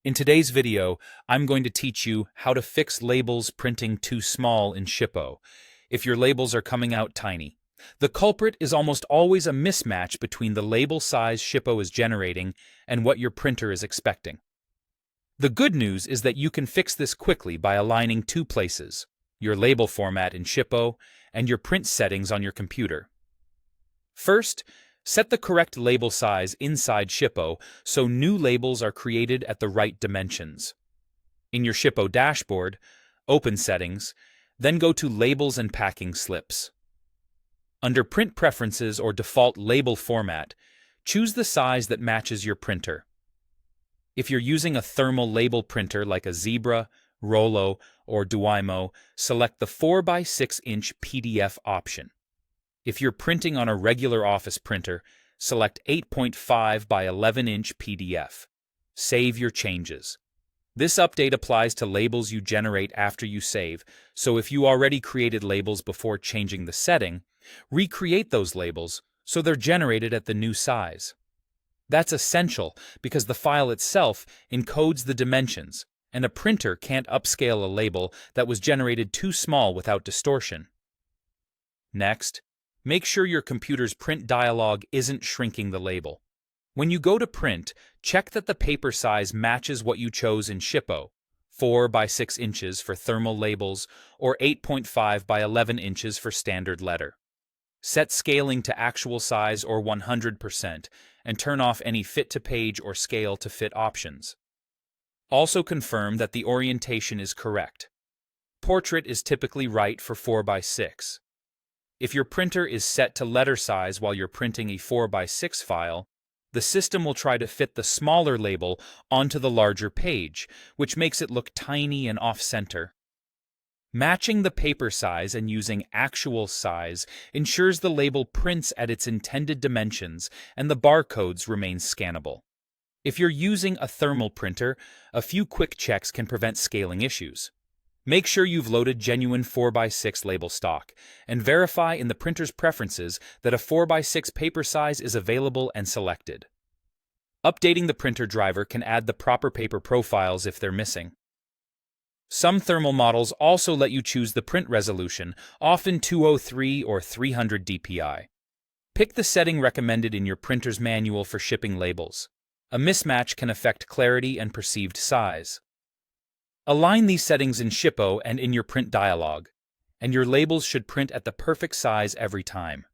In today's video, I'm going to teach you how to fix labels printing too small in Shippo, if your labels are coming out tiny. The culprit is almost always a mismatch between the label size Shippo is generating and what your printer is expecting. The good news is that you can fix this quickly by aligning two places: your label format in Shippo and your print settings on your computer. First, set the correct label size inside Shippo so new labels are created at the right dimensions. In your Shippo dashboard, open Settings, then go to Labels and Packing Slips. Under Print Preferences or Default Label Format, choose the size that matches your printer. If you're using a thermal label printer like a Zebra, Rollo, or Dymo, select the 4x6-inch PDF option. If you're printing on a regular office printer, select 8.5 by 11-inch PDF. Save your changes. This update applies to labels you generate after you save, so if you already created labels before changing the setting, recreate those labels so they're generated at the new size. That's essential because the file itself encodes the dimensions, and a printer can't upscale a label that was generated too small without distortion. Next, make sure your computer's print dialog isn't shrinking the label. When you go to print, check that the paper size matches what you chose in Shippo, 4 by 6 inches for thermal labels or 8.5 by 11 inches for standard letter. Set scaling to actual size or 100% and turn off any fit to page or scale to fit options. Also confirm that the orientation is correct. Portrait is typically right for 4 by 6. If your printer is set to letter size while you're printing a 4x6 file, the system will try to fit the smaller label onto the larger page, which makes it look tiny and off-center. Matching the paper size and using actual size ensures the label prints at its intended dimensions and the barcodes remain scannable. If you're using a thermal printer, a few quick checks can prevent scaling issues. Make sure you've loaded genuine 4x6 label stock, and verify in the printer's preferences that a 4x6 paper size is available and selected. Updating the printer driver can add the proper paper profiles if they're missing. Some thermal models also let you choose the print resolution, often 203 or 300 dpi. Pick the setting recommended in your printer's manual for shipping labels. A mismatch can affect clarity and perceived size. Align these settings in Shippo and in your print dialog, and your labels should print at the perfect size every time.